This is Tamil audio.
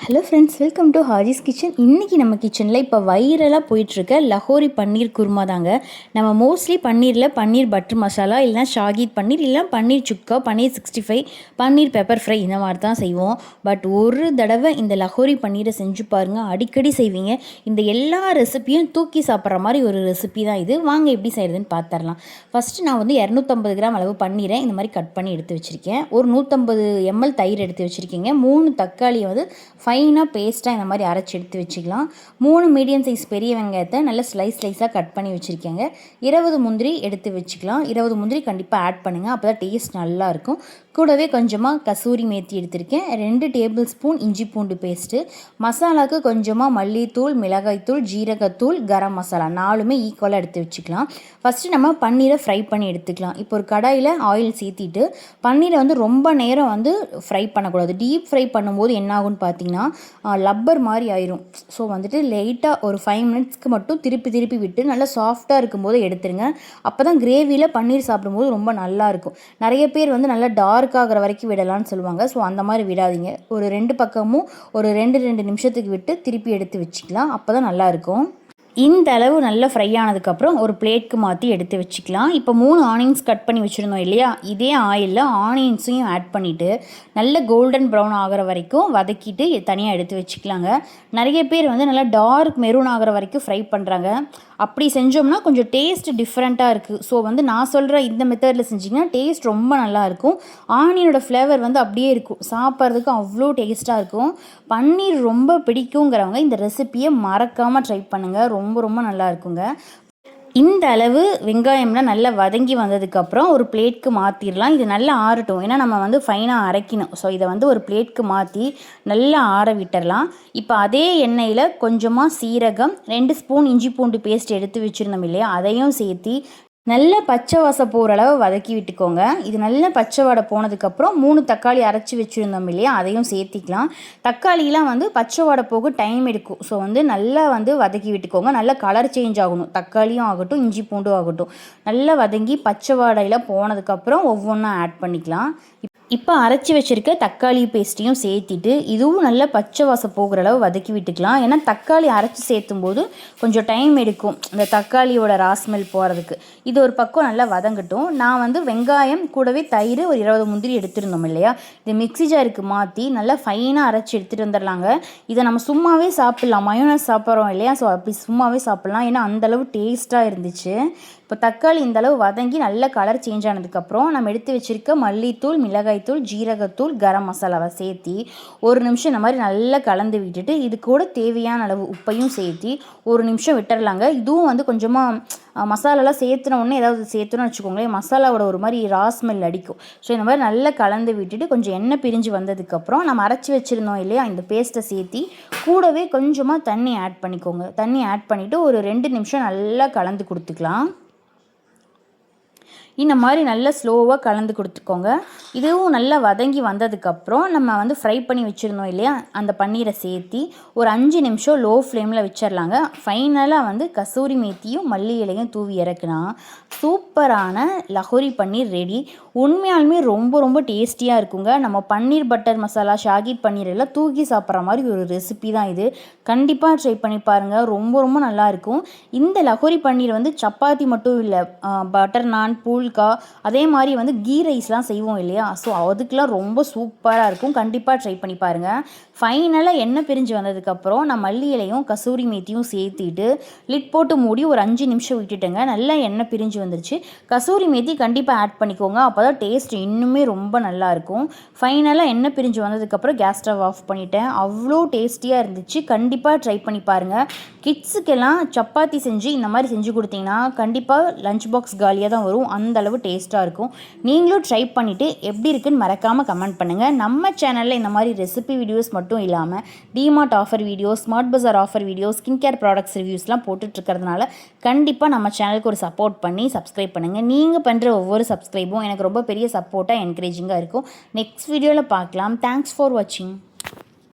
Hello friends, welcome to Haji's kitchen. இன்றைக்கி நம்ம கிச்சனில் இப்போ வைரலாக போயிட்டுருக்க லஹோரி பன்னீர் குருமா தாங்க. நம்ம மோஸ்ட்லி பன்னீரில் பன்னீர் பட்டர் மசாலா, இல்லைனா ஷாகித் பன்னீர், இல்லை பன்னீர் சுக்கா, பன்னீர் 65, பன்னீர் பெப்பர் ஃப்ரை இந்த மாதிரி தான் செய்வோம். பட் ஒரு தடவை இந்த லஹோரி பன்னீரை செஞ்சு பாருங்கள், அடிக்கடி செய்வீங்க. இந்த எல்லா ரெசிப்பியும் தூக்கி சாப்பிட்ற மாதிரி ஒரு ரெசிபி தான் இது. வாங்க எப்படி செய்கிறதுன்னு பார்த்துடலாம். ஃபஸ்ட்டு நான் 250 கிராம் அளவு பன்னீரை இந்த மாதிரி கட் பண்ணி எடுத்து வச்சுருக்கேன். ஒரு 150 ml தயிர் எடுத்து வச்சுருக்கீங்க. 3 தக்காளியை ஃபைனாக பேஸ்ட்டாக இந்த மாதிரி அரைச்சி எடுத்து வச்சுக்கலாம். 3 மீடியம் சைஸ் பெரிய வெங்காயத்தை நல்லா ஸ்லைஸாக கட் பண்ணி வச்சுருக்கேங்க. 20 முந்திரி எடுத்து வச்சுக்கலாம். 20 முந்திரி கண்டிப்பாக ஆட் பண்ணுங்கள், அப்போ தான் டேஸ்ட் நல்லாயிருக்கும். கூடவே கொஞ்சமாக கசூரி மேத்தி எடுத்திருக்கேன். 2 டேபிள் ஸ்பூன் இஞ்சி பூண்டு பேஸ்ட்டு, மசாலாவுக்கு கொஞ்சமாக மல்லித்தூள், மிளகாய்த்தூள், ஜீரகத்தூள், கரம் மசாலா 4மே ஈக்குவலாக எடுத்து வச்சுக்கலாம். ஃபஸ்ட்டு நம்ம பன்னீரை ஃப்ரை பண்ணி எடுத்துக்கலாம். இப்போ ஒரு கடாயில் ஆயில் சேர்த்திட்டு பன்னீரை ரொம்ப நேரம் ஃப்ரை பண்ணக்கூடாது. டீப் ஃப்ரை பண்ணும்போது என்ன ஆகும்னு பார்த்தீங்கன்னா லப்பர் மாதிரி ஆயிரும். ஸோ லைட்டாக ஒரு 5 மினிட்ஸ்க்கு மட்டும் திருப்பி விட்டு நல்லா சாஃப்டாக இருக்கும்போது எடுத்துருங்க. அப்போ தான் கிரேவியில் பன்னீர் சாப்பிடும்போது ரொம்ப நல்லாயிருக்கும். நிறைய பேர் நல்லா டார்க் ஆகிற வரைக்கும் விடலான்னு சொல்லுவாங்க. ஸோ அந்த மாதிரி விடாதீங்க. ஒரு 2 பக்கமும் ஒரு 2 நிமிஷத்துக்கு விட்டு திருப்பி எடுத்து வச்சுக்கலாம். அப்போ தான் நல்லாயிருக்கும். இந்த அளவு நல்லா ஃப்ரை ஆனதுக்கப்புறம் ஒரு பிளேட்க்கு மாற்றி எடுத்து வச்சுக்கலாம். இப்போ 3 ஆனியன்ஸ் கட் பண்ணி வச்சுருந்தோம் இல்லையா, இதே ஆயிலில் ஆனியன்ஸையும் ஆட் பண்ணிவிட்டு நல்ல கோல்டன் ப்ரௌன் ஆகிற வரைக்கும் வதக்கிட்டு தனியாக எடுத்து வச்சுக்கலாங்க. நிறைய பேர் நல்லா டார்க் மெரூன் ஆகிற வரைக்கும் ஃப்ரை பண்ணுறாங்க. அப்படி செஞ்சோம்னா கொஞ்சம் டேஸ்ட் டிஃப்ரெண்ட்டாக இருக்குது. ஸோ நான் சொல்கிற இந்த மெத்தடில் செஞ்சிங்கன்னா டேஸ்ட் ரொம்ப நல்லாயிருக்கும். ஆனியனோட ஃப்ளேவர் அப்படியே இருக்கும், சாப்பிட்றதுக்கு அவ்வளோ டேஸ்ட்டாக இருக்கும். பன்னீர் ரொம்ப பிடிக்குங்கிறவங்க இந்த ரெசிப்பியை மறக்காமல் ட்ரை பண்ணுங்கள். ரொம்ப நல்லா இருக்குங்க. இந்த அளவு வெங்காயம்லாம் நல்லா வதங்கி வந்ததுக்கப்புறம் ஒரு பிளேட்க்கு மாற்றிடலாம். இது நல்லா ஆறட்டும், ஏன்னா நம்ம ஃபைனாக அரைக்கணும். ஸோ இதை ஒரு பிளேட்க்கு மாற்றி நல்லா ஆற விட்டுடலாம். இப்போ அதே எண்ணெயில் கொஞ்சமாக சீரகம், 2 ஸ்பூன் இஞ்சி பூண்டு பேஸ்ட் எடுத்து வச்சுருந்தோம் இல்லையா, அதையும் சேர்த்தி நல்ல பச்சை வாசம் போகிற அளவு வதக்கி விட்டுக்கோங்க. இது நல்ல பச்சை வாடை போனதுக்கப்புறம் 3 தக்காளி அரைச்சி வச்சுருந்தோம் இல்லையா, அதையும் சேர்த்திக்கலாம். தக்காளிலாம் பச்சை வாடை போக டைம் எடுக்கும். ஸோ நல்லா வதக்கி விட்டுக்கோங்க. நல்லா கலர் சேஞ்ச் ஆகணும். தக்காளியும் ஆகட்டும், இஞ்சி பூண்டும் ஆகட்டும், நல்லா வதங்கி பச்சை வாடையில் போனதுக்கப்புறம் ஒவ்வொன்றா ஆட் பண்ணிக்கலாம். இப்போ அரைச்சி வச்சுருக்க தக்காளி பேஸ்ட்டையும் சேர்த்திட்டு இதுவும் நல்லா பச்சை வாசம் போகிற அளவு வதக்கி விட்டுக்கலாம். ஏன்னா தக்காளி அரைச்சி சேர்த்தும் போது கொஞ்சம் டைம் எடுக்கும் இந்த தக்காளியோட ராஸ்மெல் போகிறதுக்கு. இது ஒரு பக்கம் நல்லா வதங்கட்டும். நான் வெங்காயம் கூடவே தயிர் ஒரு 20 முந்திரி எடுத்துருந்தோம் இல்லையா, இது மிக்ஸி ஜாருக்கு மாற்றி நல்லா ஃபைனாக அரைச்சி எடுத்துகிட்டு வந்துடலாங்க. இதை நம்ம சும்மாவே சாப்பிட்லாம், மயோனஸ் சாப்பிட்றோம் இல்லையா, ஸோ அப்படி சும்மாவே சாப்பிட்லாம். ஏன்னா அந்தளவு டேஸ்ட்டாக இருந்துச்சு. இப்போ தக்காளி இந்தளவு வதங்கி நல்ல கலர் சேஞ்ச் ஆனதுக்கப்புறம் நம்ம எடுத்து வச்சுருக்க மல்லித்தூள், மிளகாய்த்தூள், ஜீரகத்தூள், கரம் மசாலாவை சேர்த்தி ஒரு நிமிஷம் இந்த மாதிரி நல்லா கலந்து விட்டுட்டு இது கூட தேவையான அளவு உப்பையும் சேர்த்தி ஒரு நிமிஷம் விட்டுடலாங்க. இதுவும் கொஞ்சமாக மசாலாலாம் சேர்த்துன உடனே ஏதாவது சேர்த்துன்னு வச்சுக்கோங்களேன், மசாலாவோட ஒரு மாதிரி ராஸ்மெல் அடிக்கும். ஸோ இந்த மாதிரி நல்லா கலந்து விட்டுட்டு கொஞ்சம் எண்ணெய் பிரிஞ்சு வந்ததுக்கப்புறம் நம்ம அரைச்சி வச்சுருந்தோம் இல்லையா, இந்த பேஸ்ட்டை சேர்த்தி கூடவே கொஞ்சமாக தண்ணி ஆட் பண்ணிக்கோங்க. தண்ணி ஆட் பண்ணிவிட்டு ஒரு 2 நிமிஷம் நல்லா கலந்து கொடுத்துக்கலாம். இந்த மாதிரி நல்லா ஸ்லோவாக கலந்து கொடுத்துக்கோங்க. இதுவும் நல்லா வதங்கி வந்ததுக்கப்புறம் நம்ம ஃப்ரை பண்ணி வச்சுருந்தோம் இல்லையா, அந்த பன்னீரை சேர்த்தி ஒரு 5 நிமிஷம் லோ ஃப்ளேமில் வச்சிடலாங்க. ஃபைனலாக கசூரி மேத்தியும் மல்லி இலையும் தூவி இறக்குனா சூப்பரான லஹோரி பன்னீர் ரெடி. உண்மையாலுமே ரொம்ப டேஸ்டியாக இருக்குங்க. நம்ம பன்னீர் பட்டர் மசாலா, ஷாகித் பன்னீர் எல்லாம் தூக்கி சாப்பிட்ற மாதிரி ஒரு ரெசிபி தான் இது. கண்டிப்பாக ட்ரை பண்ணி பாருங்கள், ரொம்ப நல்லாயிருக்கும். இந்த லஹோரி பன்னீர் சப்பாத்தி மட்டும் இல்லை, பட்டர் நான், பூல்கா, அதே மாதிரி கீ ரைஸ்லாம் செய்வோம் இல்லையா, ஸோ அதுக்கெலாம் ரொம்ப சூப்பராக இருக்கும். கண்டிப்பாக ட்ரை பண்ணி பாருங்கள். ஃபைனலாக எண்ணெய் பிரிஞ்சு வந்ததுக்கப்புறம் நான் மல்லி இலையும் கசூரி மேத்தியும் சேர்த்திட்டு லிட் போட்டு மூடி ஒரு 5 நிமிஷம் விட்டுட்டேங்க. நல்லா எண்ணெய் பிரிஞ்சு வந்துருச்சு. கசூரி மேத்தி கண்டிப்பாக ஆட் பண்ணிக்கோங்க, அப்போ தான் டேஸ்ட் இன்னுமே ரொம்ப நல்லாயிருக்கும். ஃபைனலாக எண்ணெய் பிரிஞ்சு வந்ததுக்கப்புறம் கேஸ் ஸ்டவ் ஆஃப் பண்ணிட்டேன். அவ்வளோ டேஸ்டியாக இருந்துச்சு. கண்டிப்பாக ட்ரை பண்ணி பாருங்கள். கிட்ஸுக்கெல்லாம் சப்பாத்தி செஞ்சு இந்த மாதிரி செஞ்சு கொடுத்தீங்கன்னா கண்டிப்பாக லஞ்ச் பாக்ஸ் காலியாக தான் வரும். அந்தளவு டேஸ்ட்டாக இருக்கும். நீங்களும் ட்ரை பண்ணிவிட்டு எப்படி இருக்குன்னு மறக்காமல் கமெண்ட் பண்ணுங்கள். நம்ம சேனலில் இந்த மாதிரி ரெசிபி வீடியோஸ் மட்டும் இல்லாமல் DMart offer videos, Smart Bazaar offer videos, skin care products ரிவ்யூஸ்லாம் போட்டுட்ருக்கிறதுனால கண்டிப்பாக நம்ம சேனலுக்கு ஒரு சப்போர்ட் பண்ணி சப்ஸ்கிரைப் பண்ணுங்கள். நீங்கள் பண்ணுற ஒவ்வொரு சப்ஸ்கிரைபும் எனக்கு ரொம்ப பெரிய சப்போர்ட்டாக என்கரேஜிங்காக இருக்கும். நெக்ஸ்ட் வீடியோவில் பார்க்கலாம். தேங்க்ஸ் ஃபார் வாட்சிங்.